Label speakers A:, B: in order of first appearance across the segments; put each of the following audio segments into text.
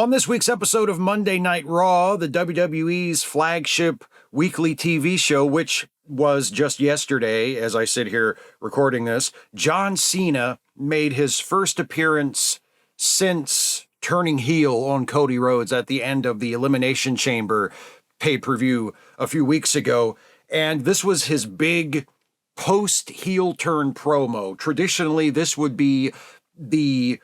A: On this week's episode of Monday Night Raw, the WWE's flagship weekly TV show, which was just yesterday, as I sit here recording this, John Cena made his first appearance since turning heel on Cody Rhodes at the end of the Elimination Chamber pay-per-view a few weeks ago. And this was his big post-heel turn promo. Traditionally, this would be the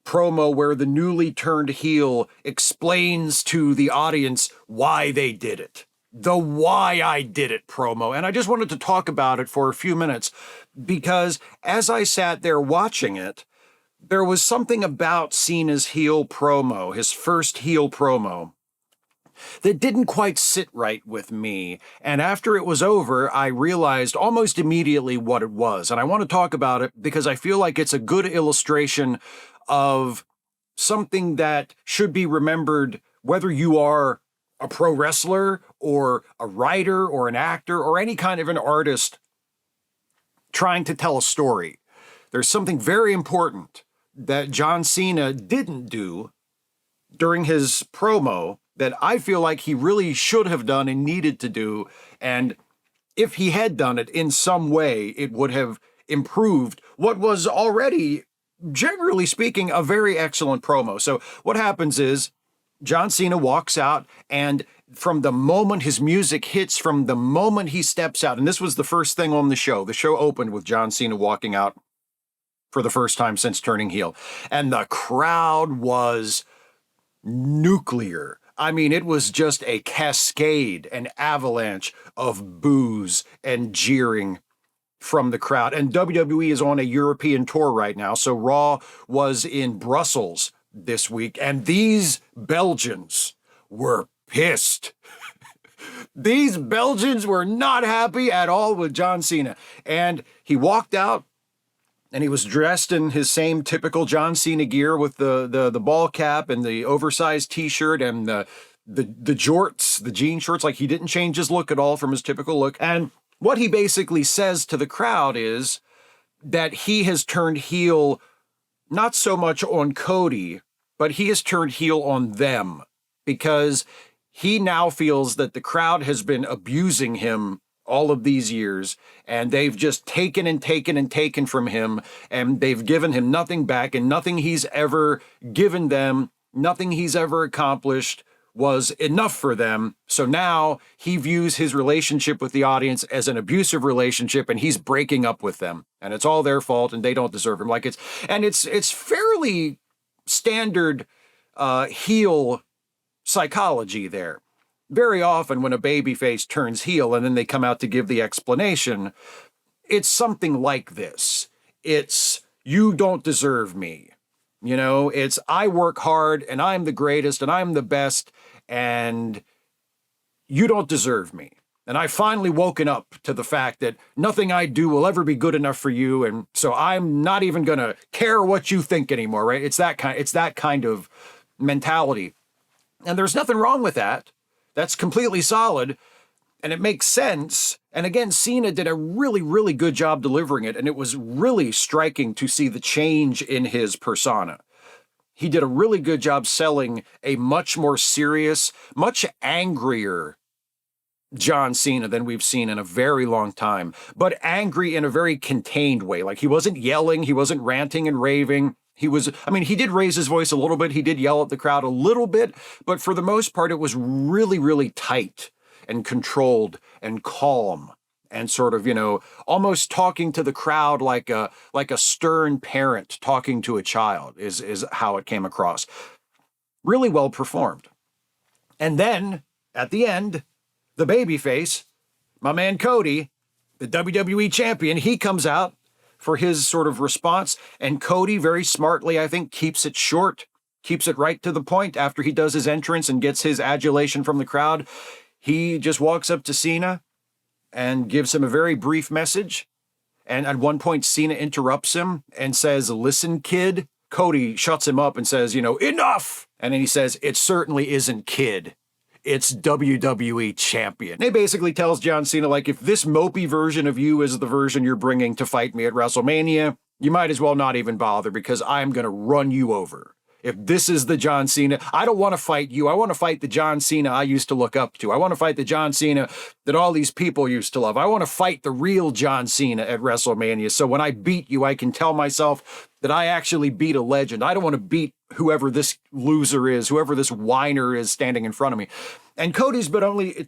A: promo where the newly turned heel explains to the audience why they did it. The why I did it promo. And I just wanted to talk about it for a few minutes because as I sat there watching it, there was something about Cena's heel promo, his first heel promo, that didn't quite sit right with me. And after it was over, I realized almost immediately what it was. And I want to talk about it because I feel like it's a good illustration of something that should be remembered whether you are a pro wrestler or a writer or an actor or any kind of an artist trying to tell a story. There's something very important that John Cena didn't do during his promo that I feel like he really should have done and needed to do. And if he had done it in some way, it would have improved what was already, generally speaking, a very excellent promo. So what happens is John Cena walks out, and from the moment his music hits, from the moment he steps out, and this was the first thing on the show opened with John Cena walking out for the first time since turning heel. And the crowd was nuclear. I mean, it was just a cascade, an avalanche of boos and jeering from the crowd. And WWE is on a European tour right now, so Raw was in Brussels this week, and these Belgians were pissed. These Belgians were not happy at all with John Cena. And he walked out, and he was dressed in his same typical John Cena gear with the ball cap and the oversized t-shirt and the jorts, the jean shorts. Like, he didn't change his look at all from his typical look. And what he basically says to the crowd is that he has turned heel not so much on Cody, but he has turned heel on them because he now feels that the crowd has been abusing him all of these years, and they've just taken and taken and taken from him, and they've given him nothing back, and nothing he's ever given them, nothing he's ever accomplished was enough for them. So now he views his relationship with the audience as an abusive relationship, and he's breaking up with them, and it's all their fault, and they don't deserve him. It's fairly standard heel psychology there. Very often when a babyface turns heel and then they come out to give the explanation, it's something like this. It's, you don't deserve me. You know, it's, I work hard and I'm the greatest and I'm the best and you don't deserve me. And I've finally woken up to the fact that nothing I do will ever be good enough for you. And so I'm not even going to care what you think anymore, right? It's that kind of mentality. And there's nothing wrong with that. That's completely solid, and it makes sense. And again, Cena did a really, really good job delivering it, and it was really striking to see the change in his persona. He did a really good job selling a much more serious, much angrier John Cena than we've seen in a very long time, but angry in a very contained way. Like, he wasn't yelling, he wasn't ranting and raving. He did raise his voice a little bit. He did yell at the crowd a little bit, but for the most part, it was really, really tight and controlled and calm and sort of, almost talking to the crowd like a stern parent talking to a child is how it came across. Really well performed. And then at the end, the babyface, my man Cody, the WWE champion, he comes out for his sort of response, and Cody very smartly, I think, keeps it short, keeps it right to the point. After he does his entrance and gets his adulation from the crowd, he just walks up to Cena and gives him a very brief message. And at one point, Cena interrupts him and says, "Listen, kid." Cody shuts him up and says, "Enough!" And then he says, "It certainly isn't kid. It's WWE champion." He basically tells John Cena, like, if this mopey version of you is the version you're bringing to fight me at WrestleMania, you might as well not even bother because I'm going to run you over. If this is the John Cena, I don't want to fight you. I want to fight the John Cena I used to look up to. I want to fight the John Cena that all these people used to love. I want to fight the real John Cena at WrestleMania. So when I beat you, I can tell myself that I actually beat a legend. I don't want to beat whoever this loser is, whoever this whiner is standing in front of me. And Cody's but only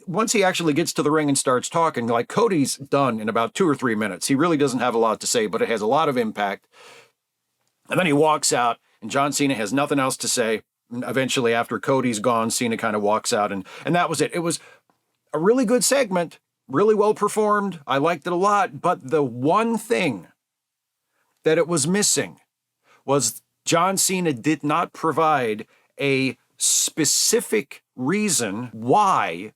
A: once he actually gets to the ring and starts talking, like Cody's done in about 2 or 3 minutes. He really doesn't have a lot to say, but it has a lot of impact. And then he walks out, and John Cena has nothing else to say. And eventually, after Cody's gone, Cena kind of walks out, and that was it. It was a really good segment, really well performed. I liked it a lot, but the one thing that it was missing was John Cena did not provide a specific reason why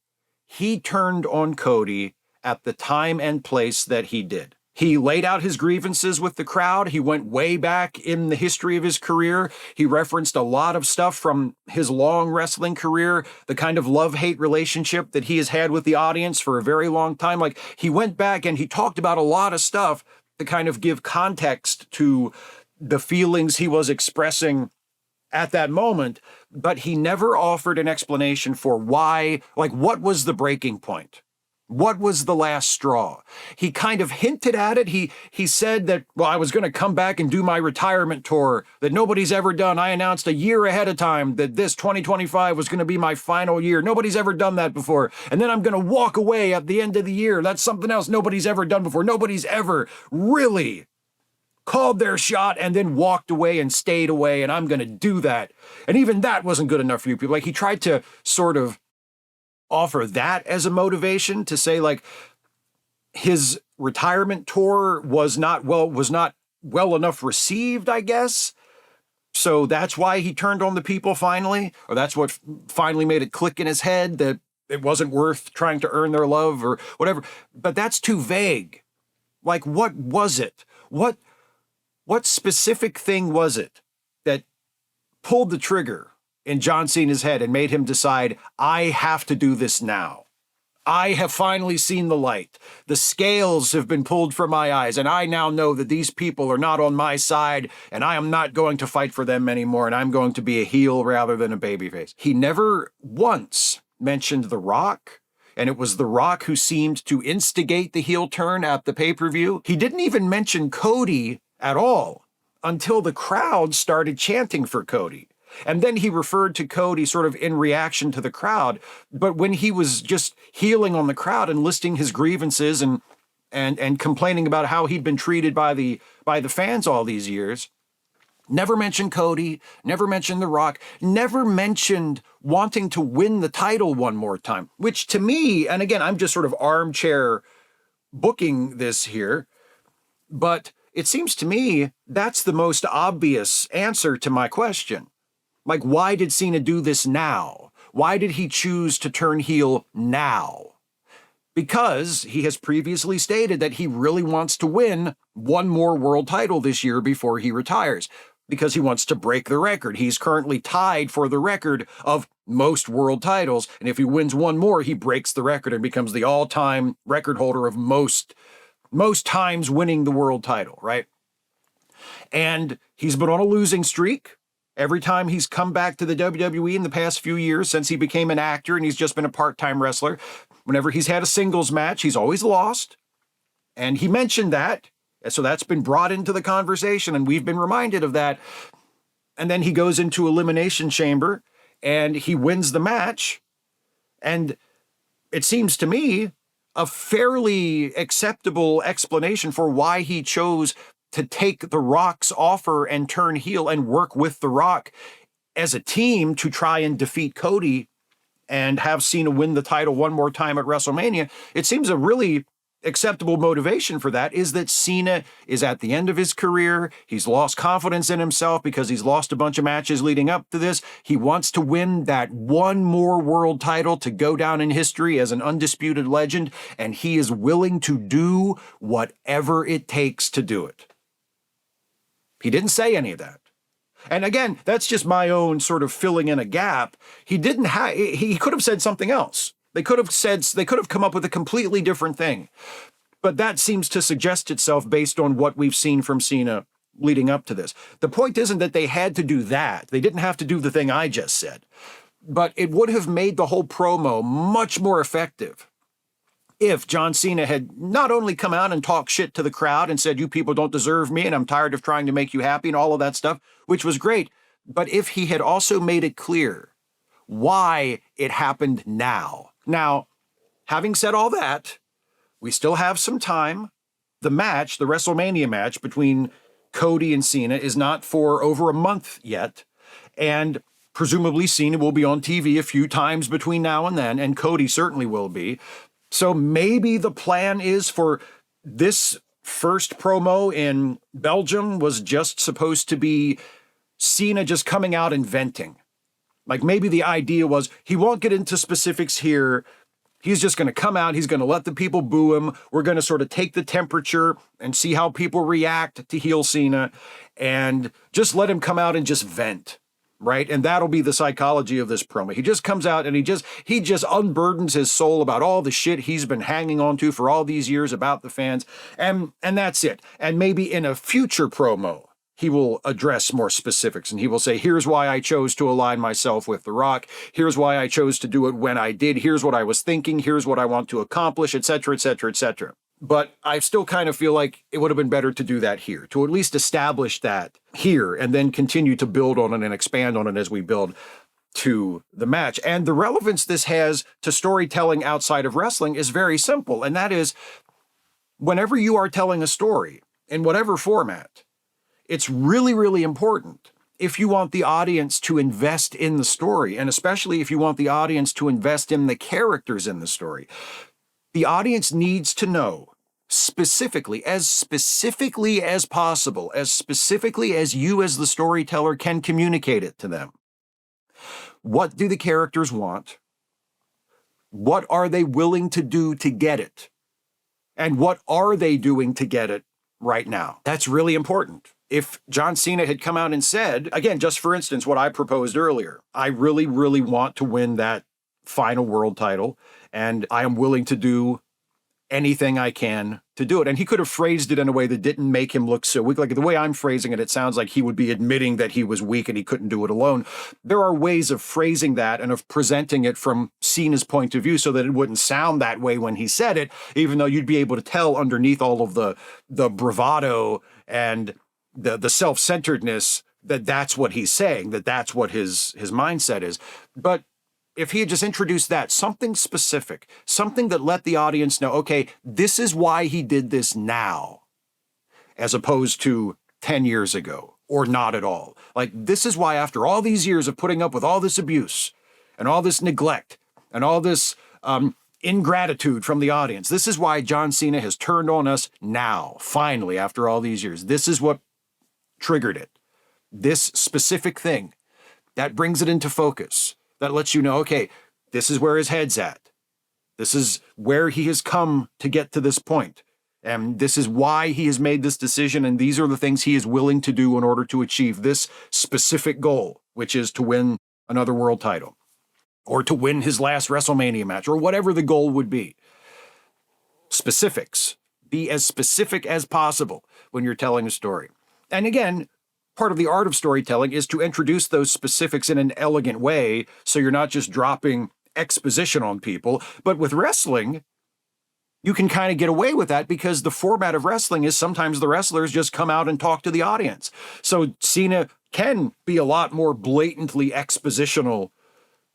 A: he turned on Cody at the time and place that he did. He laid out his grievances with the crowd. He went way back in the history of his career. He referenced a lot of stuff from his long wrestling career, the kind of love-hate relationship that he has had with the audience for a very long time. Like, he went back and he talked about a lot of stuff to kind of give context to the feelings he was expressing at that moment, but he never offered an explanation for why, like, what was the breaking point? What was the last straw? He kind of hinted at it. He said that, well, I was going to come back and do my retirement tour that nobody's ever done. I announced a year ahead of time that this 2025 was going to be my final year. Nobody's ever done that before. And then I'm going to walk away at the end of the year. That's something else nobody's ever done before. Nobody's ever really called their shot and then walked away and stayed away, and I'm going to do that. And even that wasn't good enough for you people. Like, he tried to sort of offer that as a motivation to say, like, his retirement tour was not well enough received, I guess. So that's why he turned on the people finally, or that's what finally made it click in his head that it wasn't worth trying to earn their love or whatever. But that's too vague. Like, what was it? What specific thing was it that pulled the trigger in John Cena's head and made him decide, I have to do this now? I have finally seen the light. The scales have been pulled from my eyes, and I now know that these people are not on my side, and I am not going to fight for them anymore, and I'm going to be a heel rather than a babyface. He never once mentioned The Rock, and it was The Rock who seemed to instigate the heel turn at the pay-per-view. He didn't even mention Cody at all until the crowd started chanting for Cody. And then he referred to Cody sort of in reaction to the crowd. But when he was just healing on the crowd and listing his grievances and complaining about how he'd been treated by the fans all these years, never mentioned Cody, never mentioned The Rock, never mentioned wanting to win the title one more time, which to me, and again, I'm just sort of armchair booking this here, but it seems to me that's the most obvious answer to my question. Like, why did Cena do this now? Why did he choose to turn heel now? Because he has previously stated that he really wants to win one more world title this year before he retires, because he wants to break the record. He's currently tied for the record of most world titles, and if he wins one more, he breaks the record and becomes the all-time record holder of most times winning the world title, right? And he's been on a losing streak. Every time he's come back to the WWE in the past few years since he became an actor and he's just been a part-time wrestler, whenever he's had a singles match, he's always lost. And he mentioned that, so that's been brought into the conversation, and we've been reminded of that. And then he goes into Elimination Chamber, and he wins the match. And it seems to me a fairly acceptable explanation for why he chose to take The Rock's offer and turn heel and work with The Rock as a team to try and defeat Cody and have Cena win the title one more time at WrestleMania. It seems a really acceptable motivation for that is that Cena is at the end of his career. He's lost confidence in himself because he's lost a bunch of matches leading up to this. He wants to win that one more world title to go down in history as an undisputed legend, and he is willing to do whatever it takes to do it. He didn't say any of that. And again, that's just my own sort of filling in a gap. He could have said something else. They could have come up with a completely different thing. But that seems to suggest itself based on what we've seen from Cena leading up to this. The point isn't that they had to do that. They didn't have to do the thing I just said. But it would have made the whole promo much more effective if John Cena had not only come out and talked shit to the crowd and said, you people don't deserve me and I'm tired of trying to make you happy and all of that stuff, which was great, but if he had also made it clear why it happened now. Now, having said all that, we still have some time. The match, the WrestleMania match between Cody and Cena is not for over a month yet, and presumably Cena will be on TV a few times between now and then, and Cody certainly will be. So maybe the plan is for this first promo in Belgium was just supposed to be Cena just coming out and venting. Like maybe the idea was he won't get into specifics here. He's just going to come out. He's going to let the people boo him. We're going to sort of take the temperature and see how people react to heel Cena and just let him come out and just vent. Right? And that'll be the psychology of this promo. He just comes out and he just unburdens his soul about all the shit he's been hanging on to for all these years about the fans. And that's it. And maybe in a future promo, he will address more specifics and he will say, here's why I chose to align myself with The Rock. Here's why I chose to do it when I did. Here's what I was thinking. Here's what I want to accomplish, etc., etc., etc. But I still kind of feel like it would have been better to do that here, to at least establish that here and then continue to build on it and expand on it as we build to the match. And the relevance this has to storytelling outside of wrestling is very simple. And that is, whenever you are telling a story in whatever format, it's really, really important if you want the audience to invest in the story, and especially if you want the audience to invest in the characters in the story. The audience needs to know specifically as possible, as specifically as you as the storyteller can communicate it to them. What do the characters want? What are they willing to do to get it? And what are they doing to get it right now? That's really important. If John Cena had come out and said, again, just for instance, what I proposed earlier, I really, really want to win that final world title, and I am willing to do anything I can to do it. And he could have phrased it in a way that didn't make him look so weak. Like the way I'm phrasing it, it sounds like he would be admitting that he was weak and he couldn't do it alone. There are ways of phrasing that and of presenting it from Cena's point of view so that it wouldn't sound that way when he said it, even though you'd be able to tell underneath all of the bravado and the self-centeredness that that's what he's saying, that that's what his mindset is. But if he had just introduced that, something specific, something that let the audience know, okay, this is why he did this now, as opposed to 10 years ago, or not at all. Like, this is why after all these years of putting up with all this abuse, and all this neglect, and all this ingratitude from the audience, this is why John Cena has turned on us now, finally, after all these years. This is what triggered it. This specific thing, that brings it into focus. That lets you know, okay, this is where his head's at. This is where he has come to get to this point. And this is why he has made this decision. And these are the things he is willing to do in order to achieve this specific goal, which is to win another world title or to win his last WrestleMania match or whatever the goal would be. Specifics. Be as specific as possible when you're telling a story. And again, part of the art of storytelling is to introduce those specifics in an elegant way so you're not just dropping exposition on people. But with wrestling, you can kind of get away with that because the format of wrestling is sometimes the wrestlers just come out and talk to the audience. So Cena can be a lot more blatantly expositional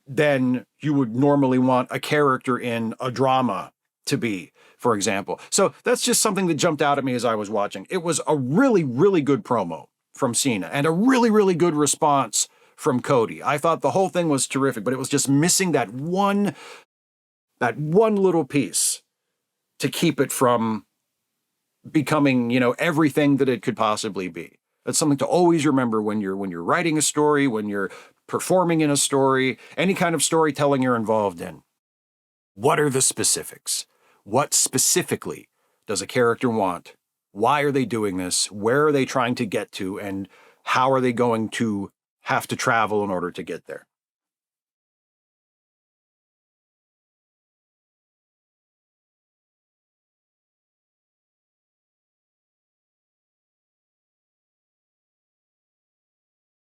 A: than you would normally want a character in a drama to be, for example. So that's just something that jumped out at me as I was watching. It was a really, really good promo from Cena and a really, really good response from Cody. I thought the whole thing was terrific, but it was just missing that one little piece to keep it from becoming, everything that it could possibly be. That's something to always remember when you're writing a story, when you're performing in a story, any kind of storytelling you're involved in. What are the specifics? What specifically does a character want? Why are they doing this? Where are they trying to get to? And how are they going to have to travel in order to get there?